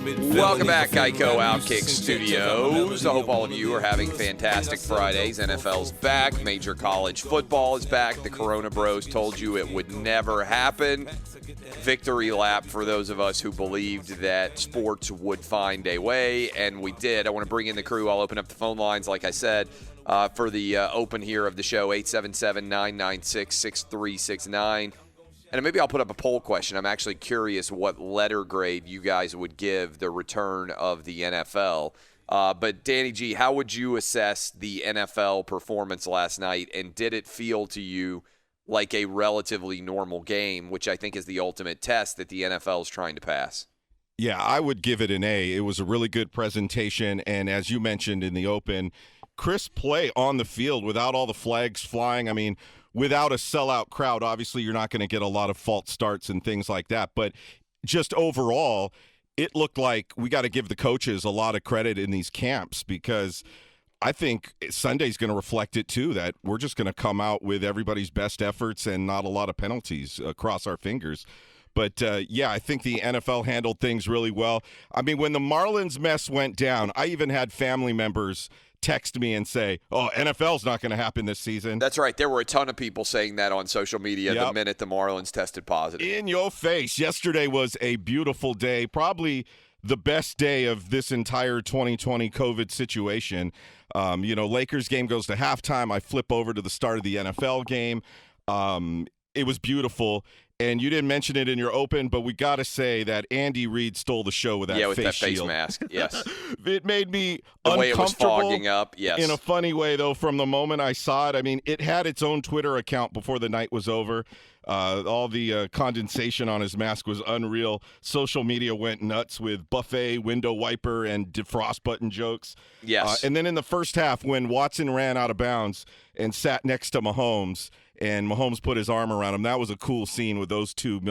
Welcome back, Geico Outkick Studios. I hope all of you are having fantastic Fridays. NFL's back. Major college football is back. The Corona Bros told you it would never happen. Victory lap for those of us who believed that sports would find a way, and we did. I want to bring in the crew. I'll open up the phone lines, like I said, for the open here of the show, 877-996-6369. And maybe I'll put up a poll question. I'm actually curious what letter grade you guys would give the return of the NFL. But Danny G, how would you assess the NFL performance last night? And did it feel to you like a relatively normal game, which I think is the ultimate test that the NFL is trying to pass? Yeah, I would give it an A. It was a really good presentation. And as you mentioned in the open, crisp play on the field without all the flags flying. I mean, without a sellout crowd, obviously you're not going to get a lot of false starts and things like that. But just overall, it looked like we got to give the coaches a lot of credit in these camps, because I think Sunday's going to reflect it too, that we're just going to come out with everybody's best efforts and not a lot of penalties, cross our fingers. But, yeah, I think the NFL handled things really well. I mean, when the Marlins mess went down, I even had family members text me and say, oh, NFL's not going to happen this season. That's right. There were a ton of people saying that on social media the minute the Marlins tested positive. In your face. Yesterday was a beautiful day, probably the best day of this entire 2020 COVID situation. Lakers game goes to halftime. I flip over to the start of the NFL game. It was beautiful. And you didn't mention it in your open, but we got to say that Andy Reid stole the show with that face shield. Face mask, yes. It made me the uncomfortable. way it was fogging up, yes. In a funny way, though, from the moment I saw it. I mean, it had its own Twitter account before the night was over. All the condensation on his mask was unreal. Social media went nuts with buffet, window wiper, and defrost button jokes. Yes. And then in the first half, when Watson ran out of bounds and sat next to Mahomes, and Mahomes put his arm around him, that was a cool scene with those two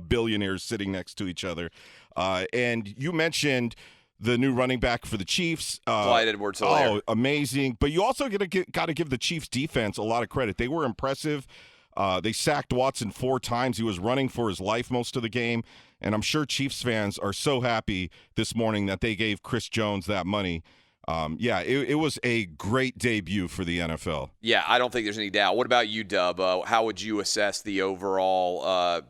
billionaires sitting next to each other. And you mentioned the new running back for the Chiefs. Clyde Edwards-Helaire. Oh, amazing. But you also got to give the Chiefs defense a lot of credit. They were impressive. They sacked Watson 4 times. He was running for his life most of the game. And I'm sure Chiefs fans are so happy this morning that they gave Chris Jones that money. It was a great debut for the NFL. Yeah, I don't think there's any doubt. What about you, Dub? How would you assess the overall,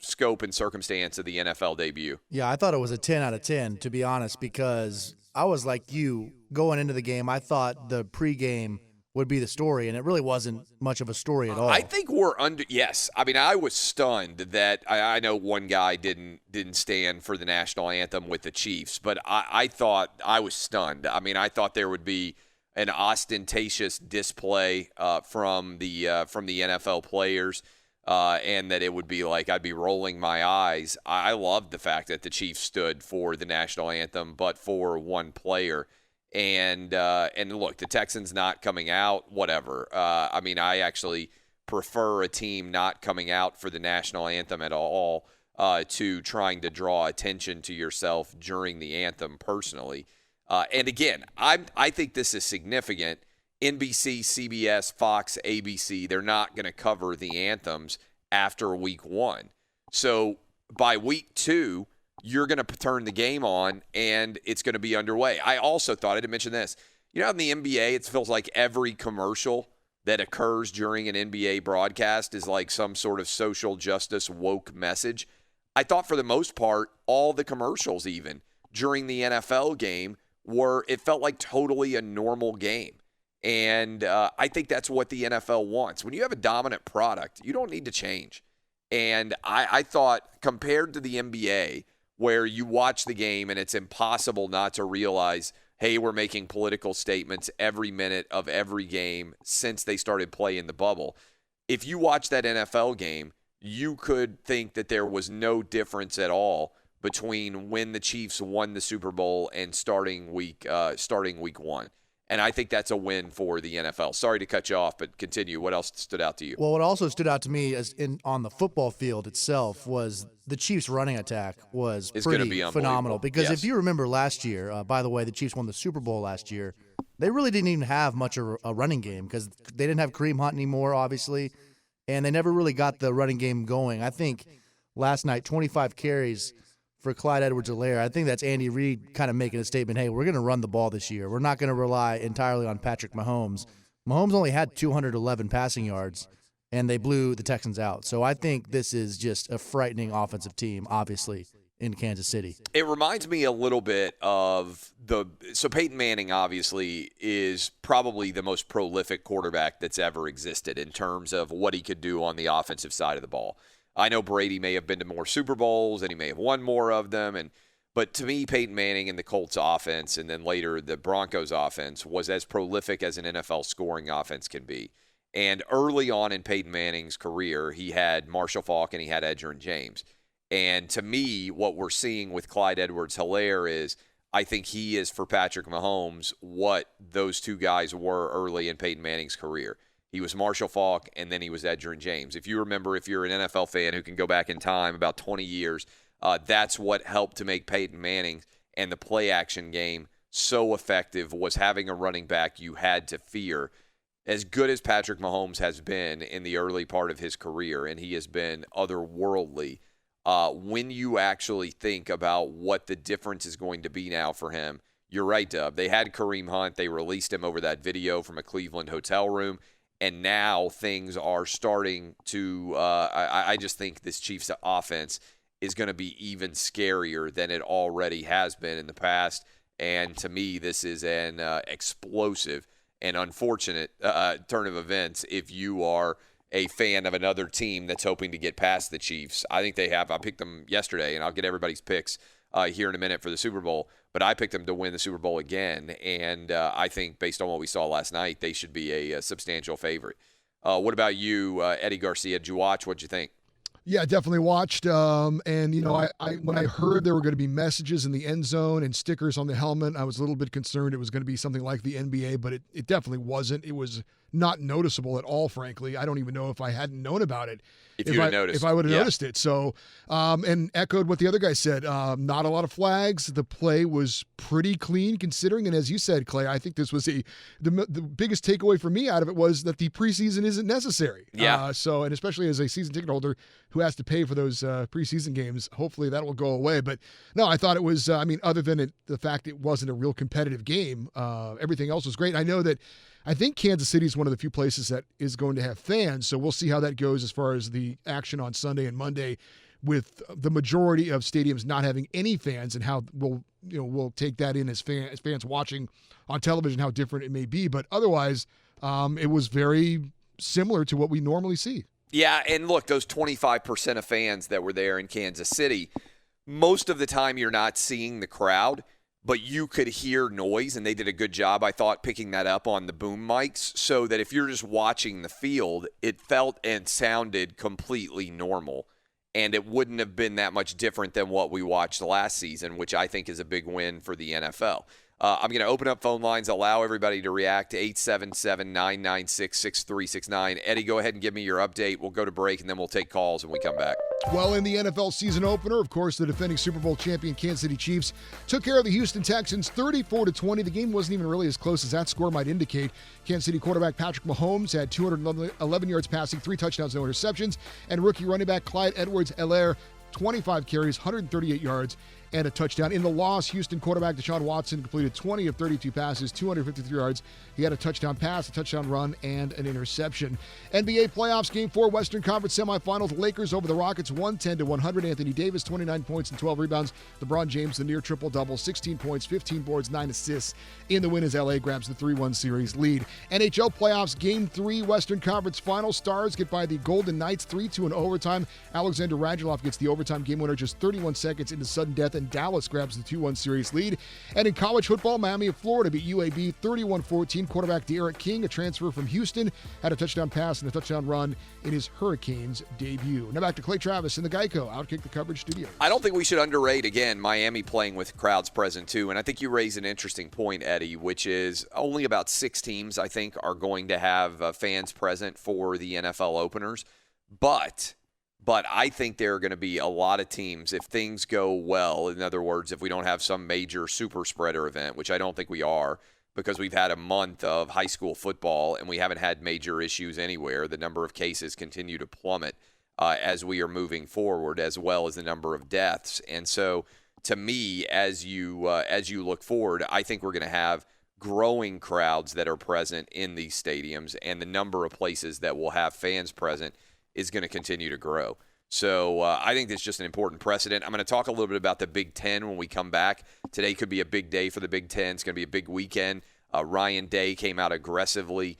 scope and circumstance of the NFL debut? Yeah, I thought it was a 10 out of 10, to be honest, because I was like you going into the game. I thought the pregame would be the story, and it really wasn't much of a story at all. I think we're under. Yes, I mean, I was stunned that I know one guy didn't stand for the national anthem with the Chiefs, but I thought I was stunned. I mean, I thought there would be an ostentatious display from the NFL players, and that it would be like I'd be rolling my eyes. I loved the fact that the Chiefs stood for the national anthem, but for one player. And look, the Texans not coming out, whatever. I mean, I actually prefer a team not coming out for the national anthem at all to trying to draw attention to yourself during the anthem personally. And again, I think this is significant. NBC, CBS, Fox, ABC, they're not going to cover the anthems after week 1. So by week 2, you're going to turn the game on, and it's going to be underway. I also thought, I didn't mention this, in the NBA, it feels like every commercial that occurs during an NBA broadcast is like some sort of social justice woke message. I thought for the most part, all the commercials even during the NFL game it felt like totally a normal game. And I think that's what the NFL wants. When you have a dominant product, you don't need to change. And I thought compared to the NBA, where you watch the game and it's impossible not to realize, hey, we're making political statements every minute of every game since they started playing the bubble. If you watch that NFL game, you could think that there was no difference at all between when the Chiefs won the Super Bowl and starting week 1. And I think that's a win for the NFL. Sorry to cut you off, but continue. What else stood out to you? Well, what also stood out to me on the football field itself was the Chiefs' running attack was pretty phenomenal. Because if you remember last year, by the way, the Chiefs won the Super Bowl last year. They really didn't even have much of a running game because they didn't have Kareem Hunt anymore, obviously, and they never really got the running game going. I think last night, 25 carries for Clyde Edwards-Helaire, I think that's Andy Reid kind of making a statement, hey, we're going to run the ball this year. We're not going to rely entirely on Patrick Mahomes. Mahomes only had 211 passing yards, and they blew the Texans out. So I think this is just a frightening offensive team, obviously, in Kansas City. It reminds me a little bit of so Peyton Manning obviously is probably the most prolific quarterback that's ever existed in terms of what he could do on the offensive side of the ball. I know Brady may have been to more Super Bowls and he may have won more of them, but to me, Peyton Manning and the Colts offense and then later the Broncos offense was as prolific as an NFL scoring offense can be. And early on in Peyton Manning's career, he had Marshall Faulk and he had Edgerrin James. And to me, what we're seeing with Clyde Edwards-Helaire is I think he is for Patrick Mahomes what those two guys were early in Peyton Manning's career. He was Marshall Faulk, and then he was Edgerrin James. If you remember, if you're an NFL fan who can go back in time about 20 years, that's what helped to make Peyton Manning and the play-action game so effective was having a running back you had to fear. As good as Patrick Mahomes has been in the early part of his career, and he has been otherworldly, when you actually think about what the difference is going to be now for him, you're right, Dub. They had Kareem Hunt. They released him over that video from a Cleveland hotel room, and now things are starting to I just think this Chiefs offense is going to be even scarier than it already has been in the past, and to me, this is an explosive and unfortunate turn of events if you are a fan of another team that's hoping to get past the Chiefs. I think they have. I picked them yesterday, and I'll get everybody's picks here in a minute for the Super Bowl. But I picked them to win the Super Bowl again, and I think based on what we saw last night, they should be a substantial favorite. What about you, Eddie Garcia? Did you watch? What'd you think? Yeah, definitely watched. And, you know, I when I heard there were going to be messages in the end zone and stickers on the helmet, I was a little bit concerned it was going to be something like the NBA, but it definitely wasn't. It was not noticeable at all, frankly. I don't even know if I hadn't known about it. If I would have noticed it. So, and echoed what the other guy said. Not a lot of flags. The play was pretty clean considering. And as you said, Clay, I think this was the biggest takeaway for me out of it was that the preseason isn't necessary. Yeah. So, and especially as a season ticket holder who has to pay for those preseason games, hopefully that will go away. But no, I thought it was, other than the fact it wasn't a real competitive game, everything else was great. I think Kansas City is one of the few places that is going to have fans, so we'll see how that goes as far as the action on Sunday and Monday with the majority of stadiums not having any fans and how we'll take that in as fans watching on television, how different it may be. But otherwise, it was very similar to what we normally see. Yeah, and look, those 25% of fans that were there in Kansas City, most of the time you're not seeing the crowd, but you could hear noise, and they did a good job, I thought, picking that up on the boom mics so that if you're just watching the field, it felt and sounded completely normal, and it wouldn't have been that much different than what we watched last season, which I think is a big win for the NFL. I'm going to open up phone lines, allow everybody to react to 877-996-6369. Eddie, go ahead and give me your update. We'll go to break, and then we'll take calls when we come back. Well, in the NFL season opener, of course, the defending Super Bowl champion Kansas City Chiefs took care of the Houston Texans 34-20. The game wasn't even really as close as that score might indicate. Kansas City quarterback Patrick Mahomes had 211 yards passing, 3 touchdowns, no interceptions, and rookie running back Clyde Edwards-Helaire 25 carries, 138 yards, and a touchdown. In the loss, Houston quarterback Deshaun Watson completed 20 of 32 passes, 253 yards. He had a touchdown pass, a touchdown run, and an interception. NBA playoffs, Game 4, Western Conference semifinals. Lakers over the Rockets, 110-100. Anthony Davis, 29 points and 12 rebounds. LeBron James, the near triple-double, 16 points, 15 boards, 9 assists. In the win as LA grabs the 3-1 series lead. NHL playoffs, Game 3, Western Conference Finals. Stars get by the Golden Knights 3-2 in overtime. Alexander Radulov gets the overtime game winner just 31 seconds into sudden death, and Dallas grabs the 2-1 series lead. And in college football, Miami of Florida beat UAB 31-14. Quarterback De'Aaron King, a transfer from Houston, had a touchdown pass and a touchdown run in his Hurricanes debut. Now back to Clay Travis in the Geico Outkick the Coverage studio. I don't think we should underrate, again, Miami playing with crowds present too. And I think you raise an interesting point, Eddie, which is only about 6 teams, I think, are going to have fans present for the NFL openers. But I think there are going to be a lot of teams, if things go well, in other words, if we don't have some major super spreader event, which I don't think we are, because we've had a month of high school football and we haven't had major issues anywhere. The number of cases continue to plummet. as we are moving forward, as well as the number of deaths. And so, to me, as you look forward, I think we're going to have growing crowds that are present in these stadiums, and the number of places that will have fans present is going to continue to grow. So I think that's just an important precedent. I'm going to talk a little bit about the Big Ten when we come back. Today could be a big day for the Big Ten. It's going to be a big weekend. Ryan Day came out aggressively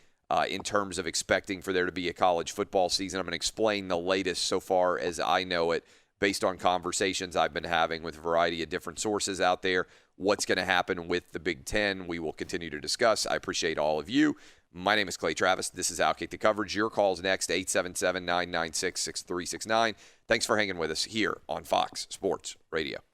in terms of expecting for there to be a college football season. I'm going to explain the latest so far as I know it, based on conversations I've been having with a variety of different sources out there. What's going to happen with the Big Ten, we will continue to discuss. I appreciate all of you. My name is Clay Travis. This is Outkick the Coverage. Your call's next, 877-996-6369. Thanks for hanging with us here on Fox Sports Radio.